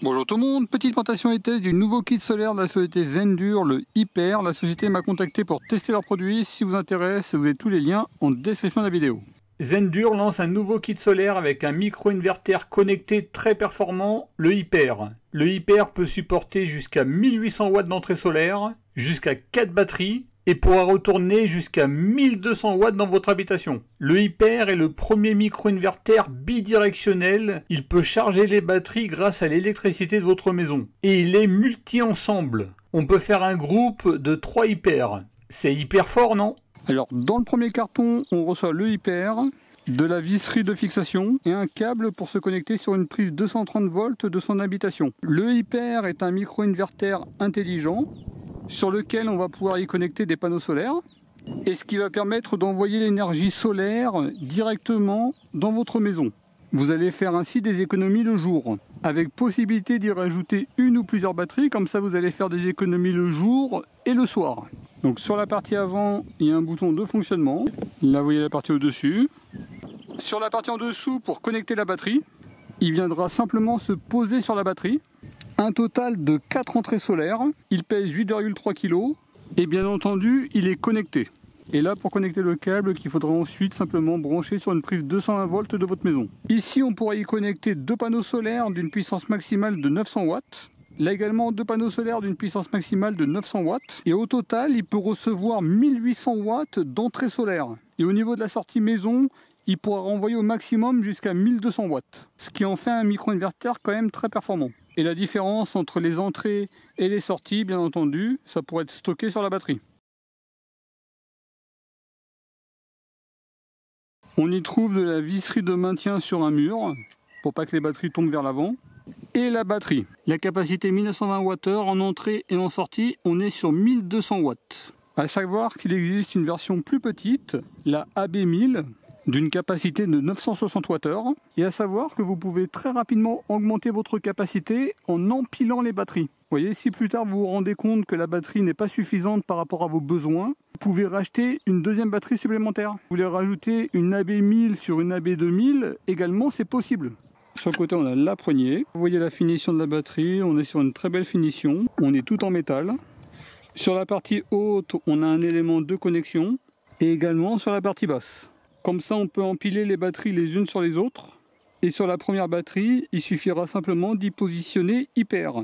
Bonjour tout le monde, petite présentation et test du nouveau kit solaire de la société Zendur, le Hyper. La société m'a contacté pour tester leurs produits. Si vous intéresse, vous avez tous les liens en description de la vidéo. Zendur lance un nouveau kit solaire avec un micro-inverter connecté très performant, le Hyper. Le Hyper peut supporter jusqu'à 1800 watts d'entrée solaire, jusqu'à 4 batteries et pourra retourner jusqu'à 1200 watts dans votre habitation. Le Hyper est le premier micro-inverter bidirectionnel. Il peut charger les batteries grâce à l'électricité de votre maison. Et il est multi-ensemble. On peut faire un groupe de 3 Hyper. C'est hyper fort, non? Alors, dans le premier carton, on reçoit le Hyper, de la visserie de fixation et un câble pour se connecter sur une prise 230 volts de son habitation. Le Hyper est un micro-inverter intelligent sur lequel on va pouvoir y connecter des panneaux solaires et ce qui va permettre d'envoyer l'énergie solaire directement dans votre maison. Vous allez faire ainsi des économies le jour, avec possibilité d'y rajouter une ou plusieurs batteries, comme ça vous allez faire des économies le jour et le soir. Donc sur la partie avant, il y a un bouton de fonctionnement, là vous voyez la partie au-dessus. Sur la partie en dessous, pour connecter la batterie, il viendra simplement se poser sur la batterie. Un total de 4 entrées solaires, il pèse 8,3 kg et bien entendu il est connecté. Et là pour connecter le câble qu'il faudra ensuite simplement brancher sur une prise 220 volts de votre maison. Ici on pourra y connecter 2 panneaux solaires d'une puissance maximale de 900 watts. Là également 2 panneaux solaires d'une puissance maximale de 900 watts. Et au total il peut recevoir 1800 watts d'entrée solaire. Et au niveau de la sortie maison, il pourra renvoyer au maximum jusqu'à 1200 watts. Ce qui en fait un micro-inverter quand même très performant. Et la différence entre les entrées et les sorties, bien entendu, ça pourrait être stocké sur la batterie. On y trouve de la visserie de maintien sur un mur, pour pas que les batteries tombent vers l'avant. Et la batterie. La capacité 1920 Wh en entrée et en sortie, on est sur 1200 watts. À savoir qu'il existe une version plus petite, la AB1000, d'une capacité de 960 Wh, et à savoir que vous pouvez très rapidement augmenter votre capacité en empilant les batteries. Vous voyez, si plus tard vous vous rendez compte que la batterie n'est pas suffisante par rapport à vos besoins, vous pouvez racheter une deuxième batterie supplémentaire. Vous voulez rajouter une AB1000 sur une AB2000, également c'est possible. Sur le côté on a la poignée, vous voyez la finition de la batterie, on est sur une très belle finition, on est tout en métal. Sur la partie haute, on a un élément de connexion, et également sur la partie basse. Comme ça, on peut empiler les batteries les unes sur les autres. Et sur la première batterie, il suffira simplement d'y positionner Hyper.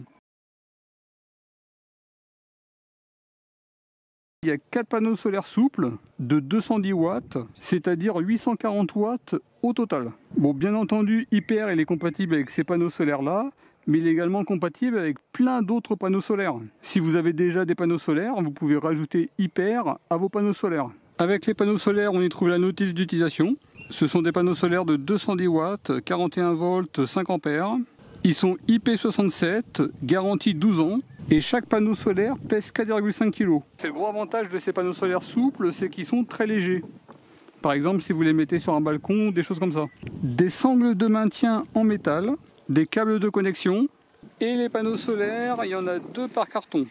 Il y a 4 panneaux solaires souples de 210 watts, c'est-à-dire 840 watts au total. Bon, bien entendu, Hyper il est compatible avec ces panneaux solaires-là, mais il est également compatible avec plein d'autres panneaux solaires. Si vous avez déjà des panneaux solaires, vous pouvez rajouter Hyper à vos panneaux solaires. Avec les panneaux solaires, on y trouve la notice d'utilisation. Ce sont des panneaux solaires de 210 watts, 41 volts, 5 ampères. Ils sont IP67, garantie 12 ans. Et chaque panneau solaire pèse 4,5 kg. C'est le gros avantage de ces panneaux solaires souples, c'est qu'ils sont très légers. Par exemple, si vous les mettez sur un balcon, des choses comme ça. Des sangles de maintien en métal, des câbles de connexion. Et les panneaux solaires, il y en a 2 par carton.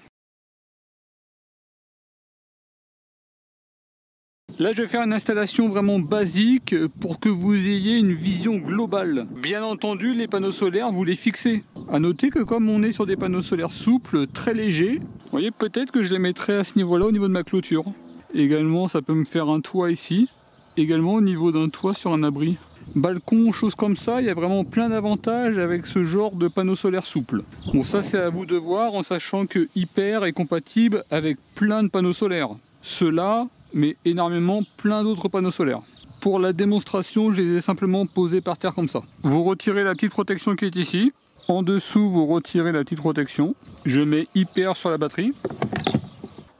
Là, je vais faire une installation vraiment basique pour que vous ayez une vision globale. Bien entendu, les panneaux solaires, vous les fixez. A noter que comme on est sur des panneaux solaires souples, très légers, vous voyez, peut-être que je les mettrai à ce niveau-là, au niveau de ma clôture. Également, ça peut me faire un toit ici. Également au niveau d'un toit sur un abri. Balcon, choses comme ça, il y a vraiment plein d'avantages avec ce genre de panneaux solaires souples. Bon, ça c'est à vous de voir en sachant que Hyper est compatible avec plein de panneaux solaires. Ceux-là, mais énormément plein d'autres panneaux solaires. Pour la démonstration, je les ai simplement posés par terre comme ça. Vous retirez la petite protection qui est ici. En dessous, vous retirez la petite protection. Je mets Hyper sur la batterie.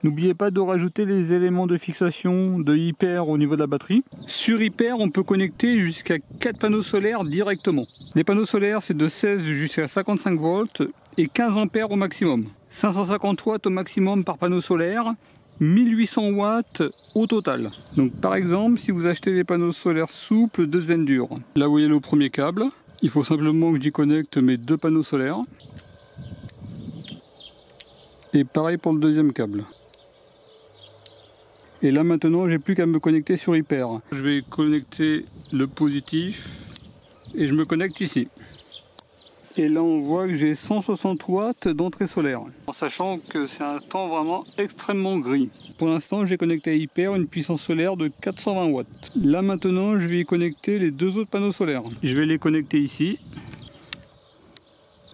N'oubliez pas de rajouter les éléments de fixation de Hyper au niveau de la batterie. Sur Hyper, on peut connecter jusqu'à 4 panneaux solaires directement. Les panneaux solaires, c'est de 16 jusqu'à 55 volts et 15 ampères au maximum. 550 watts au maximum par panneau solaire. 1800 watts au total. Donc par exemple, si vous achetez les panneaux solaires souples de Zendur, là vous voyez le premier câble, il faut simplement que j'y connecte mes 2 panneaux solaires. Et pareil pour le deuxième câble. Et là maintenant, j'ai plus qu'à me connecter sur Hyper. Je vais connecter le positif et je me connecte ici. Et là on voit que j'ai 160 watts d'entrée solaire, en sachant que c'est un temps vraiment extrêmement gris. Pour l'instant j'ai connecté à Hyper une puissance solaire de 420 watts. Là maintenant je vais y connecter les deux autres panneaux solaires. Je vais les connecter ici.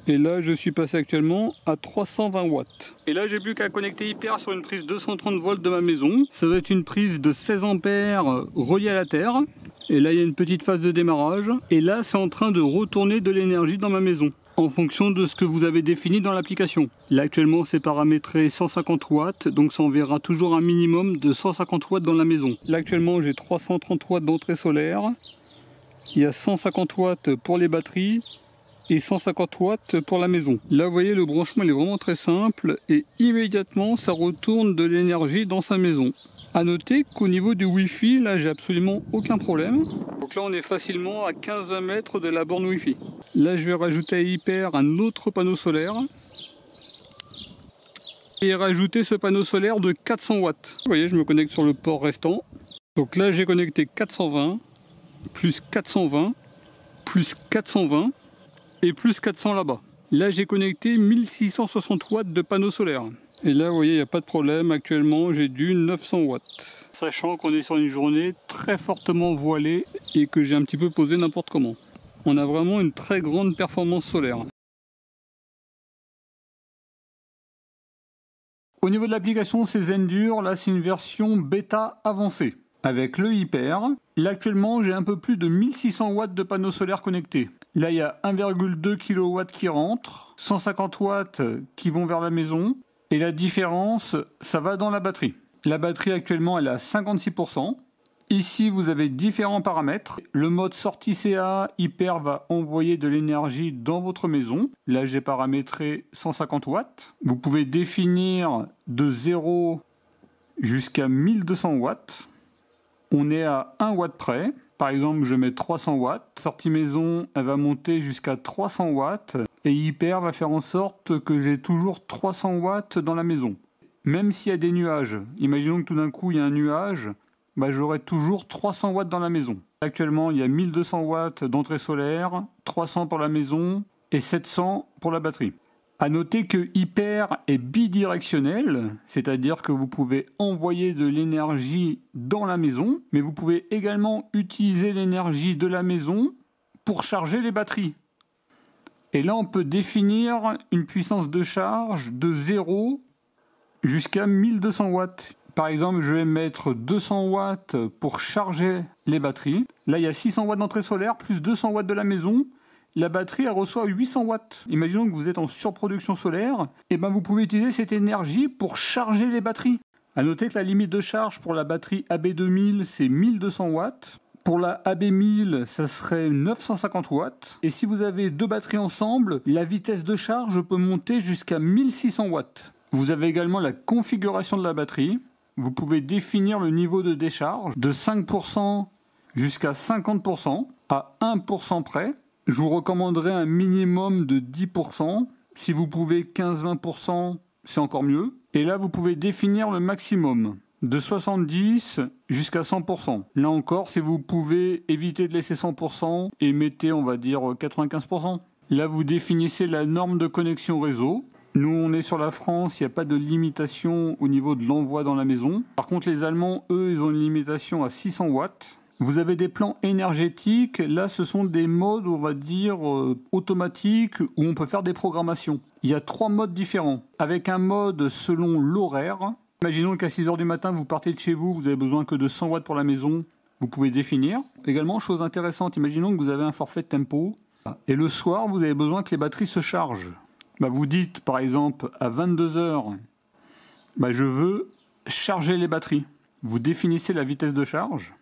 Et là je suis passé actuellement à 320 watts. Et là j'ai plus qu'à connecter Hyper sur une prise 230 volts de ma maison. Ça va être une prise de 16 ampères reliée à la terre. Et là il y a une petite phase de démarrage. Et là c'est en train de retourner de l'énergie dans ma maison, en fonction de ce que vous avez défini dans l'application. Là actuellement c'est paramétré 150 watts, donc ça enverra toujours un minimum de 150 watts dans la maison. Là actuellement j'ai 330 watts d'entrée solaire. Il y a 150 watts pour les batteries et 150 watts pour la maison. Là vous voyez le branchement il est vraiment très simple et immédiatement ça retourne de l'énergie dans sa maison. A noter qu'au niveau du Wi-Fi, là j'ai absolument aucun problème. Donc là on est facilement à 15 mètres de la borne Wi-Fi. Là je vais rajouter à Hyper un autre panneau solaire. Et rajouter ce panneau solaire de 400 watts. Vous voyez je me connecte sur le port restant. Donc là j'ai connecté 420, plus 420, plus 420 et plus 400 là-bas. Là j'ai connecté 1660 watts de panneaux solaires. Et là vous voyez il n'y a pas de problème, actuellement j'ai du 900 watts. Sachant qu'on est sur une journée très fortement voilée et que j'ai un petit peu posé n'importe comment. On a vraiment une très grande performance solaire. Au niveau de l'application c'est Zendur, là c'est une version bêta avancée. Avec le Hyper, là actuellement j'ai un peu plus de 1600 watts de panneaux solaires connectés. Là il y a 1,2 kW qui rentrent, 150 watts qui vont vers la maison. Et la différence, ça va dans la batterie. La batterie actuellement elle est à 56%. Ici vous avez différents paramètres. Le mode sortie CA, Hyper va envoyer de l'énergie dans votre maison. Là j'ai paramétré 150 watts. Vous pouvez définir de 0 jusqu'à 1200 watts. On est à 1 watt près. Par exemple je mets 300 watts. Sortie maison elle va monter jusqu'à 300 watts. Et Hyper va faire en sorte que j'ai toujours 300 watts dans la maison. Même s'il y a des nuages, imaginons que tout d'un coup il y a un nuage, j'aurai toujours 300 watts dans la maison. Actuellement il y a 1200 watts d'entrée solaire, 300 pour la maison et 700 pour la batterie. A noter que Hyper est bidirectionnel, c'est-à-dire que vous pouvez envoyer de l'énergie dans la maison, mais vous pouvez également utiliser l'énergie de la maison pour charger les batteries. Et là, on peut définir une puissance de charge de 0 jusqu'à 1200 watts. Par exemple, je vais mettre 200 watts pour charger les batteries. Là, il y a 600 watts d'entrée solaire, plus 200 watts de la maison. La batterie, elle reçoit 800 watts. Imaginons que vous êtes en surproduction solaire. Et vous pouvez utiliser cette énergie pour charger les batteries. A noter que la limite de charge pour la batterie AB2000, c'est 1200 watts. Pour la AB1000, ça serait 950 watts. Et si vous avez deux batteries ensemble, la vitesse de charge peut monter jusqu'à 1600 watts. Vous avez également la configuration de la batterie. Vous pouvez définir le niveau de décharge de 5% jusqu'à 50% à 1% près. Je vous recommanderais un minimum de 10%. Si vous pouvez 15-20%, c'est encore mieux. Et là, vous pouvez définir le maximum, de 70 jusqu'à 100%. Là encore, si vous pouvez éviter de laisser 100% et mettez, on va dire, 95%. Là, vous définissez la norme de connexion réseau. Nous, on est sur la France, il n'y a pas de limitation au niveau de l'envoi dans la maison. Par contre, les Allemands, eux, ils ont une limitation à 600 watts. Vous avez des plans énergétiques. Là, ce sont des modes, on va dire, automatiques où on peut faire des programmations. Il y a 3 modes différents. Avec un mode selon l'horaire. Imaginons qu'à 6 h du matin, vous partez de chez vous, vous avez besoin que de 100 watts pour la maison. Vous pouvez définir. Également, chose intéressante, imaginons que vous avez un forfait de tempo. Et le soir, vous avez besoin que les batteries se chargent. Vous dites, par exemple, à 22 h, je veux charger les batteries. Vous définissez la vitesse de charge.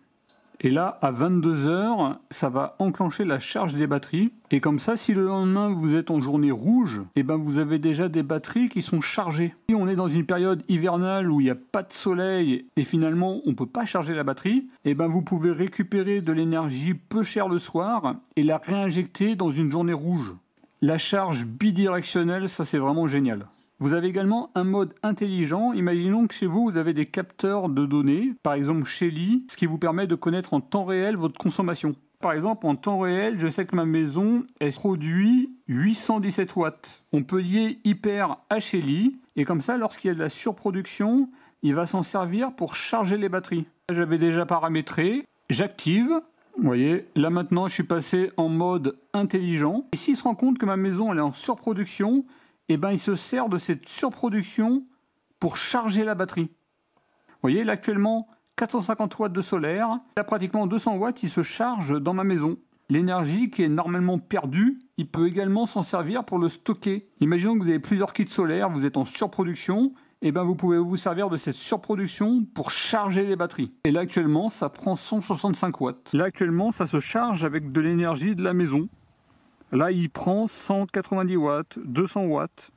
Et là, à 22 h, ça va enclencher la charge des batteries. Et comme ça, si le lendemain, vous êtes en journée rouge, vous avez déjà des batteries qui sont chargées. Si on est dans une période hivernale où il n'y a pas de soleil et finalement, on ne peut pas charger la batterie, vous pouvez récupérer de l'énergie peu chère le soir et la réinjecter dans une journée rouge. La charge bidirectionnelle, ça c'est vraiment génial. Vous avez également un mode intelligent. Imaginons que chez vous, vous avez des capteurs de données, par exemple Shelly, ce qui vous permet de connaître en temps réel votre consommation. Par exemple, en temps réel, je sais que ma maison, elle produit 817 watts. On peut lier Hyper à Shelly, et comme ça, lorsqu'il y a de la surproduction, il va s'en servir pour charger les batteries. J'avais déjà paramétré, j'active. Vous voyez, là maintenant, je suis passé en mode intelligent. Et s'il se rend compte que ma maison, elle est en surproduction, eh ben, il se sert de cette surproduction pour charger la batterie. Vous voyez, là actuellement, 450 watts de solaire. Là, pratiquement 200 watts, il se charge dans ma maison. L'énergie qui est normalement perdue, il peut également s'en servir pour le stocker. Imaginons que vous avez plusieurs kits solaires, vous êtes en surproduction, et ben vous pouvez vous servir de cette surproduction pour charger les batteries. Et là actuellement, ça prend 165 watts. Là actuellement, ça se charge avec de l'énergie de la maison. Là, il prend 190 watts, 200 watts.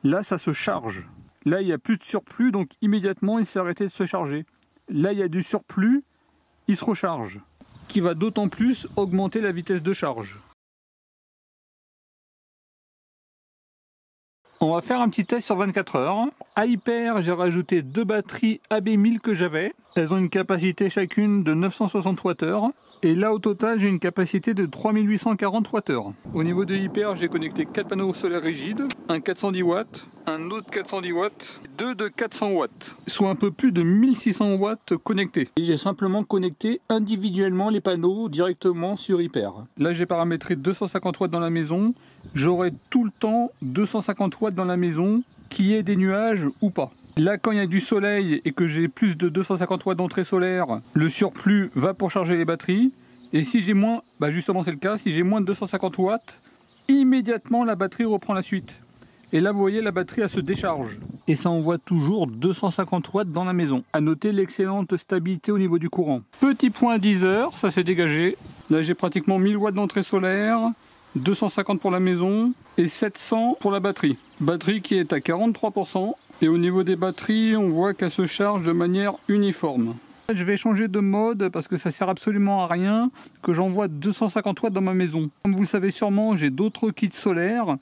Là, ça se charge. Là, il n'y a plus de surplus, donc immédiatement, il s'est arrêté de se charger. Là, il y a du surplus, il se recharge, qui va d'autant plus augmenter la vitesse de charge. On va faire un petit test sur 24 heures. À Hyper, j'ai rajouté 2 batteries AB1000 que j'avais. Elles ont une capacité chacune de 960 Wh. Et là, au total, j'ai une capacité de 3840 Wh. Au niveau de Hyper, j'ai connecté 4 panneaux solaires rigides, un 410 watts, un autre 410 watts, 2 de 400 watts, soit un peu plus de 1600 watts connectés. Et j'ai simplement connecté individuellement les panneaux directement sur Hyper. Là, j'ai paramétré 250 watts dans la maison. J'aurai tout le temps 250 watts dans la maison, qu'il y ait des nuages ou pas. Là, quand il y a du soleil et que j'ai plus de 250 watts d'entrée solaire, le surplus va pour charger les batteries. Et si j'ai moins, justement c'est le cas, si j'ai moins de 250 watts, immédiatement la batterie reprend la suite. Et là, vous voyez, la batterie, elle se décharge. Et ça envoie toujours 250 watts dans la maison. À noter l'excellente stabilité au niveau du courant. Petit point 10 heures, ça s'est dégagé. Là, j'ai pratiquement 1000 watts d'entrée solaire. 250 pour la maison et 700 pour la batterie. Batterie qui est à 43%. Et au niveau des batteries, on voit qu'elle se charge de manière uniforme. Je vais changer de mode parce que ça sert absolument à rien que j'envoie 250 watts dans ma maison. Comme vous le savez sûrement, j'ai d'autres kits solaires.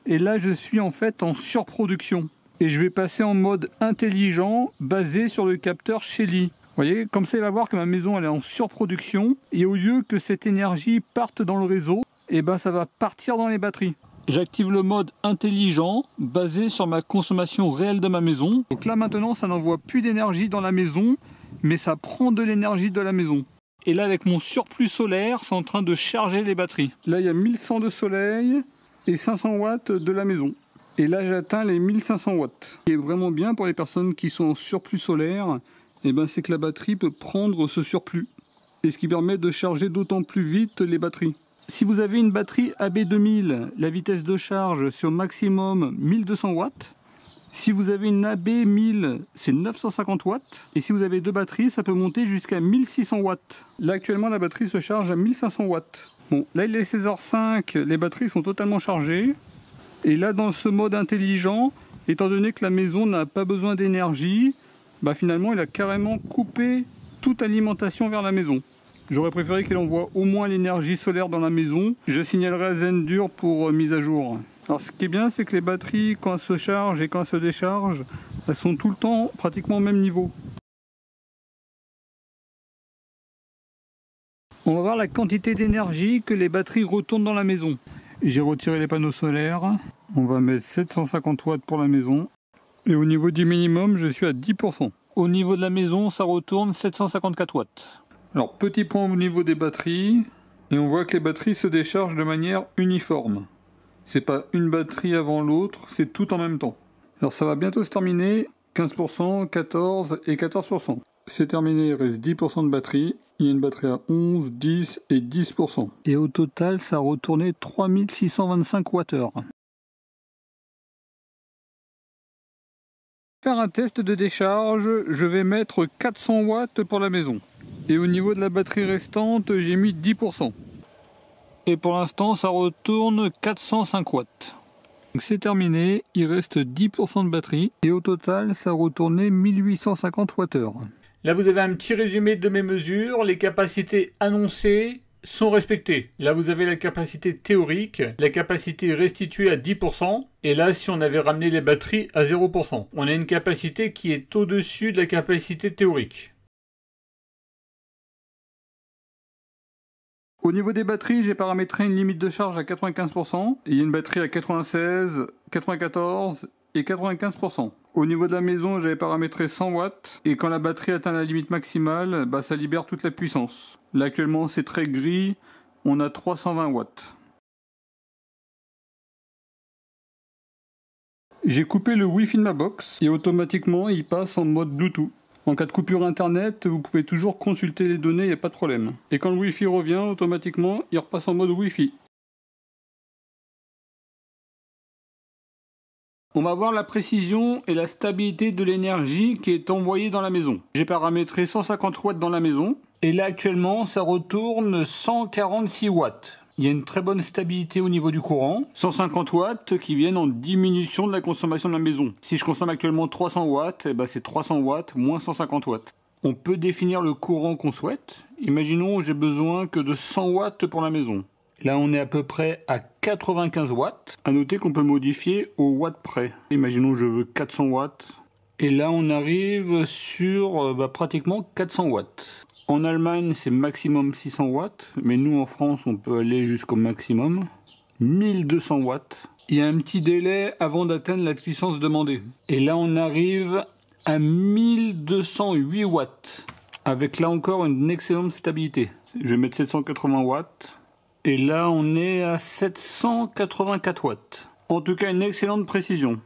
Et là, je suis en fait en surproduction. Et je vais passer en mode intelligent basé sur le capteur Shelly. Vous voyez, comme ça, il va voir que ma maison elle est en surproduction. Et au lieu que cette énergie parte dans le réseau, et ben ça va partir dans les batteries. J'active le mode intelligent basé sur ma consommation réelle de ma maison. Donc là maintenant ça n'envoie plus d'énergie dans la maison, mais ça prend de l'énergie de la maison. Et là avec mon surplus solaire, c'est en train de charger les batteries. Là il y a 1100 de soleil et 500 watts de la maison. Et là j'atteins les 1500 watts. Ce qui est vraiment bien pour les personnes qui sont en surplus solaire, et ben c'est que la batterie peut prendre ce surplus. Et ce qui permet de charger d'autant plus vite les batteries. Si vous avez une batterie AB2000, la vitesse de charge c'est au maximum 1200 watts. Si vous avez une AB1000, c'est 950 watts. Et si vous avez 2 batteries, ça peut monter jusqu'à 1600 watts. Là actuellement la batterie se charge à 1500 watts. Bon, là il est 16h05, les batteries sont totalement chargées. Et là dans ce mode intelligent, étant donné que la maison n'a pas besoin d'énergie, finalement il a carrément coupé toute alimentation vers la maison. J'aurais préféré qu'il envoie au moins l'énergie solaire dans la maison. Je signalerai à Zendur pour mise à jour. Alors ce qui est bien, c'est que les batteries, quand elles se chargent et quand elles se déchargent, elles sont tout le temps pratiquement au même niveau. On va voir la quantité d'énergie que les batteries retournent dans la maison. J'ai retiré les panneaux solaires. On va mettre 750 watts pour la maison. Et au niveau du minimum, je suis à 10%. Au niveau de la maison, ça retourne 754 watts. Alors petit point au niveau des batteries, et on voit que les batteries se déchargent de manière uniforme. C'est pas une batterie avant l'autre, c'est tout en même temps. Alors ça va bientôt se terminer, 15%, 14% et 14%. C'est terminé, il reste 10% de batterie, il y a une batterie à 11, 10 et 10%. Et au total, ça a retourné 3625 Wh. Faire un test de décharge, je vais mettre 400 watts pour la maison. Et au niveau de la batterie restante, j'ai mis 10%. Et pour l'instant, ça retourne 405 watts. Donc c'est terminé, il reste 10% de batterie. Et au total, ça a retourné 1850 Wh. Là, vous avez un petit résumé de mes mesures. Les capacités annoncées sont respectées. Là, vous avez la capacité théorique, la capacité restituée à 10%. Et là, si on avait ramené les batteries à 0%, on a une capacité qui est au-dessus de la capacité théorique. Au niveau des batteries, j'ai paramétré une limite de charge à 95%. Et il y a une batterie à 96, 94 et 95%. Au niveau de la maison, j'avais paramétré 100 watts. Et quand la batterie atteint la limite maximale, ça libère toute la puissance. Là actuellement c'est très gris, on a 320 watts. J'ai coupé le Wi-Fi de ma box et automatiquement il passe en mode Bluetooth. En cas de coupure internet, vous pouvez toujours consulter les données, il n'y a pas de problème. Et quand le Wi-Fi revient, automatiquement il repasse en mode Wi-Fi. On va voir la précision et la stabilité de l'énergie qui est envoyée dans la maison. J'ai paramétré 150 watts dans la maison et là actuellement ça retourne 146 watts. Il y a une très bonne stabilité au niveau du courant. 150 watts qui viennent en diminution de la consommation de la maison. Si je consomme actuellement 300 watts, c'est 300 watts moins 150 watts. On peut définir le courant qu'on souhaite. Imaginons j'ai besoin que de 100 watts pour la maison. Là on est à peu près à 95 watts. À noter qu'on peut modifier au watt près. Imaginons je veux 400 watts. Et là on arrive sur pratiquement 400 watts. En Allemagne, c'est maximum 600 watts, mais nous en France, on peut aller jusqu'au maximum 1200 watts. Il y a un petit délai avant d'atteindre la puissance demandée. Et là, on arrive à 1208 watts, avec là encore une excellente stabilité. Je vais mettre 780 watts, et là, on est à 784 watts. En tout cas, une excellente précision.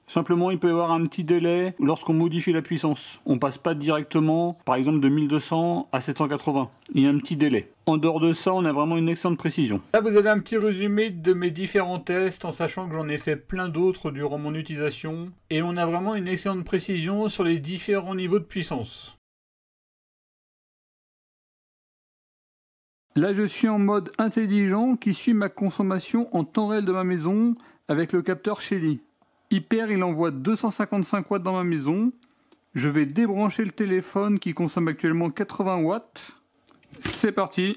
Simplement, il peut y avoir un petit délai lorsqu'on modifie la puissance. On passe pas directement, par exemple, de 1200 à 780. Il y a un petit délai. En dehors de ça, on a vraiment une excellente précision. Là, vous avez un petit résumé de mes différents tests, en sachant que j'en ai fait plein d'autres durant mon utilisation. Et on a vraiment une excellente précision sur les différents niveaux de puissance. Là, je suis en mode intelligent qui suit ma consommation en temps réel de ma maison avec le capteur Shelly. Hyper, il envoie 255 watts dans ma maison. Je vais débrancher le téléphone qui consomme actuellement 80 watts. C'est parti.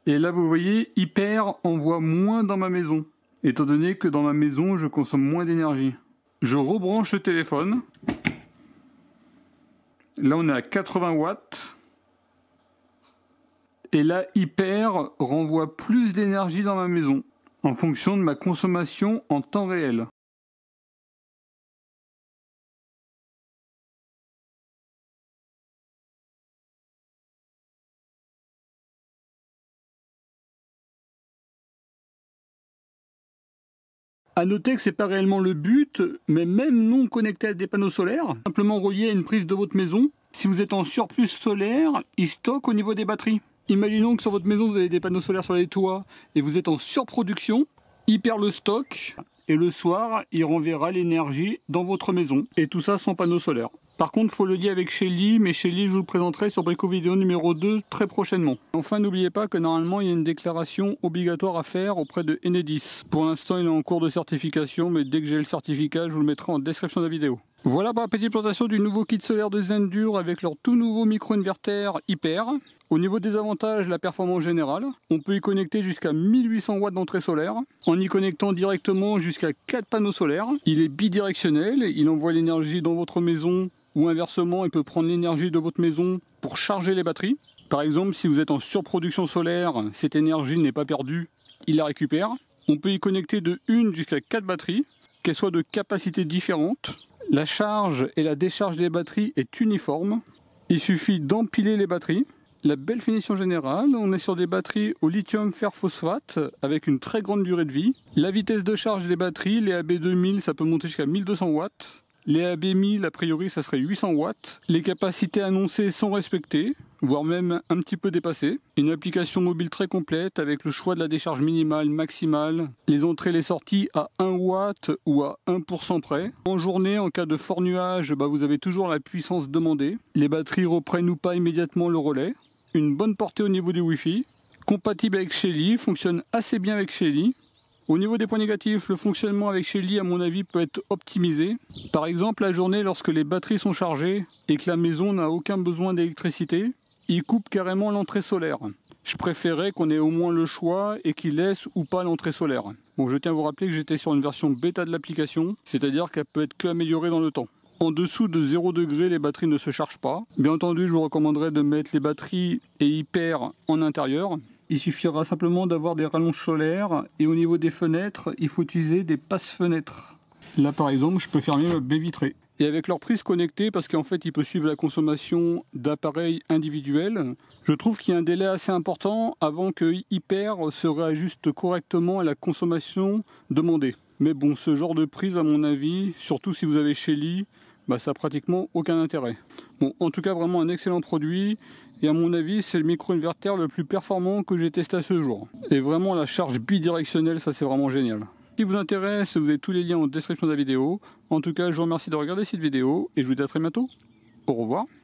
Et là, vous voyez, Hyper envoie moins dans ma maison, étant donné que dans ma maison, je consomme moins d'énergie. Je rebranche le téléphone. Là, on est à 80 watts. Et là, Hyper renvoie plus d'énergie dans ma maison, en fonction de ma consommation en temps réel. A noter que c'est pas réellement le but, mais même non connecté à des panneaux solaires, simplement relié à une prise de votre maison, si vous êtes en surplus solaire, il stocke au niveau des batteries. Imaginons que sur votre maison vous avez des panneaux solaires sur les toits et vous êtes en surproduction, Hyper le stock et le soir il renverra l'énergie dans votre maison et tout ça sans panneaux solaires. Par contre, il faut le lier avec Shelly, mais Shelly, je vous le présenterai sur Brico Vidéo numéro 2 très prochainement. Enfin, n'oubliez pas que normalement, il y a une déclaration obligatoire à faire auprès de Enedis. Pour l'instant, il est en cours de certification, mais dès que j'ai le certificat, je vous le mettrai en description de la vidéo. Voilà pour la petite présentation du nouveau kit solaire de Zendur avec leur tout nouveau micro-inverter Hyper. Au niveau des avantages, la performance générale. On peut y connecter jusqu'à 1800 watts d'entrée solaire, en y connectant directement jusqu'à 4 panneaux solaires. Il est bidirectionnel, il envoie l'énergie dans votre maison, ou inversement, il peut prendre l'énergie de votre maison pour charger les batteries. Par exemple, si vous êtes en surproduction solaire, cette énergie n'est pas perdue, il la récupère. On peut y connecter de 1 jusqu'à 4 batteries, qu'elles soient de capacités différentes. La charge et la décharge des batteries est uniforme. Il suffit d'empiler les batteries. La belle finition générale, on est sur des batteries au lithium fer phosphate avec une très grande durée de vie. La vitesse de charge des batteries, les AB2000, ça peut monter jusqu'à 1200 watts. Les AB1000, a priori, ça serait 800 watts. Les capacités annoncées sont respectées, voire même un petit peu dépassées. Une application mobile très complète avec le choix de la décharge minimale, maximale, les entrées et les sorties à 1 watt ou à 1% près. En journée, en cas de fort nuage, vous avez toujours la puissance demandée. Les batteries reprennent ou pas immédiatement le relais. Une bonne portée au niveau du Wi-Fi. Compatible avec Shelly, fonctionne assez bien avec Shelly. Au niveau des points négatifs, le fonctionnement avec Shelly, à mon avis, peut être optimisé. Par exemple, la journée, lorsque les batteries sont chargées et que la maison n'a aucun besoin d'électricité, il coupe carrément l'entrée solaire. Je préférais qu'on ait au moins le choix et qu'il laisse ou pas l'entrée solaire. Bon, je tiens à vous rappeler que j'étais sur une version bêta de l'application, c'est-à-dire qu'elle peut être que améliorée dans le temps. En dessous de 0 degré, les batteries ne se chargent pas. Bien entendu, je vous recommanderais de mettre les batteries et hyper en intérieur. Il suffira simplement d'avoir des rallonges solaires et au niveau des fenêtres, il faut utiliser des passes-fenêtres. Là par exemple, je peux fermer ma baie vitrée. Et avec leur prise connectée, parce qu'en fait il peut suivre la consommation d'appareils individuels, je trouve qu'il y a un délai assez important avant que Hyper se réajuste correctement à la consommation demandée. Mais bon, ce genre de prise à mon avis, surtout si vous avez Shelly, ça n'a pratiquement aucun intérêt. Bon, en tout cas vraiment un excellent produit, et à mon avis c'est le micro-inverter le plus performant que j'ai testé à ce jour. Et vraiment la charge bidirectionnelle, ça c'est vraiment génial. Si vous intéresse, vous avez tous les liens en description de la vidéo. En tout cas, je vous remercie de regarder cette vidéo et je vous dis à très bientôt. Au revoir.